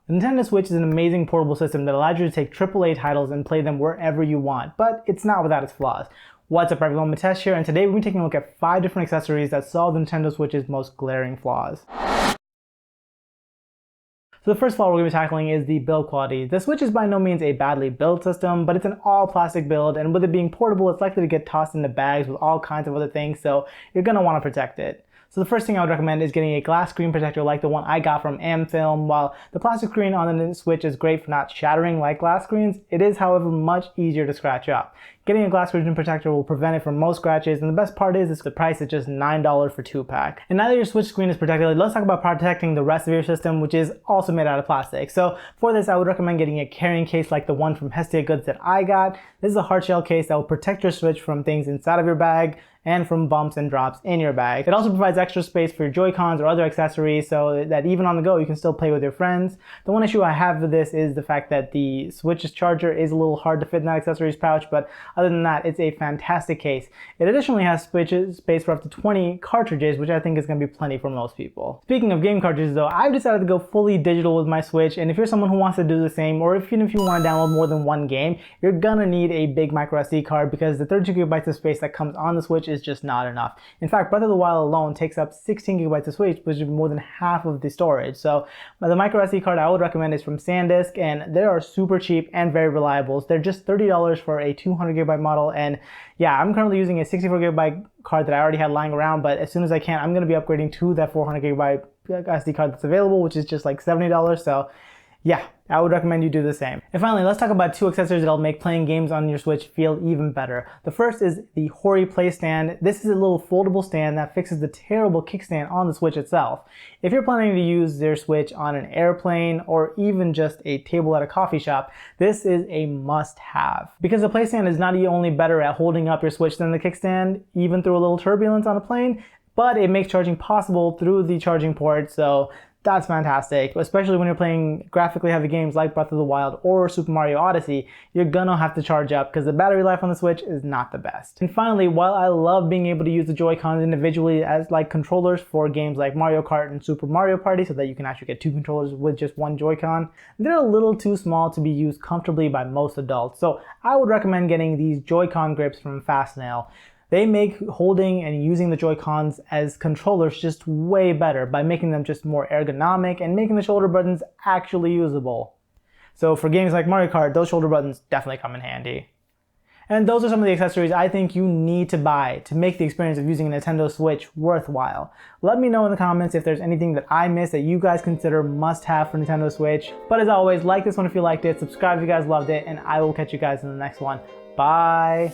The Nintendo Switch is an amazing portable system that allows you to take AAA titles and play them wherever you want, but it's not without its flaws. What's up everyone, Mitesh here, and today we're taking a look at 5 different accessories that solve the Nintendo Switch's most glaring flaws. So the first flaw we're going to be tackling is the build quality. The Switch is by no means a badly built system, but it's an all plastic build, and with it being portable, it's likely to get tossed into bags with all kinds of other things, so you're going to want to protect it. So the first thing I would recommend is getting a glass screen protector like the one I got from AmFilm. While the plastic screen on the Switch is great for not shattering like glass screens, it is, however, much easier to scratch up. Getting a glass screen protector will prevent it from most scratches, and the best part is the price is just $9 for 2-pack. And now that your Switch screen is protected, let's talk about protecting the rest of your system, which is also made out of plastic. So for this, I would recommend getting a carrying case like the one from Hestia Goods that I got. This is a hard shell case that will protect your Switch from things inside of your bag and from bumps and drops in your bag. It also provides extra space for your Joy-Cons or other accessories so that even on the go you can still play with your friends. The one issue I have with this is the fact that the Switch's charger is a little hard to fit in that accessories pouch, but other than that, it's a fantastic case. It additionally has space for up to 20 cartridges, which I think is going to be plenty for most people. Speaking of game cartridges though, I've decided to go fully digital with my Switch, and if you're someone who wants to do the same, or even if you want to download more than one game, you're gonna need a big micro SD card because the 32 gigabytes of space that comes on the Switch is just not enough. In fact, Breath of the Wild alone takes up 16 gigabytes of space, which is more than half of the storage. So the micro SD card I would recommend is from SanDisk, and they are super cheap and very reliable. They're just $30 for a 200 gigabyte model, and yeah, I'm currently using a 64 gigabyte card that I already had lying around, but as soon as I can, I'm going to be upgrading to that 400 gigabyte SD card that's available, which is just like $70. So yeah, I would recommend you do the same. And finally, let's talk about 2 accessories that'll make playing games on your Switch feel even better. The first is the Hori Play Stand. This is a little foldable stand that fixes the terrible kickstand on the Switch itself. If you're planning to use your Switch on an airplane or even just a table at a coffee shop, this is a must-have. Because the Play Stand is not only better at holding up your Switch than the kickstand, even through a little turbulence on a plane, but it makes charging possible through the charging port, so that's fantastic, especially when you're playing graphically heavy games like Breath of the Wild or Super Mario Odyssey. You're gonna have to charge up because the battery life on the Switch is not the best. And finally, while I love being able to use the Joy-Cons individually as like controllers for games like Mario Kart and Super Mario Party so that you can actually get 2 controllers with just 1 Joy-Con, they're a little too small to be used comfortably by most adults. So I would recommend getting these Joy-Con grips from Fastnail. They make holding and using the Joy-Cons as controllers just way better by making them just more ergonomic and making the shoulder buttons actually usable. So for games like Mario Kart, those shoulder buttons definitely come in handy. And those are some of the accessories I think you need to buy to make the experience of using a Nintendo Switch worthwhile. Let me know in the comments if there's anything that I missed that you guys consider must-have for Nintendo Switch. But as always, like this one if you liked it, subscribe if you guys loved it, and I will catch you guys in the next one. Bye!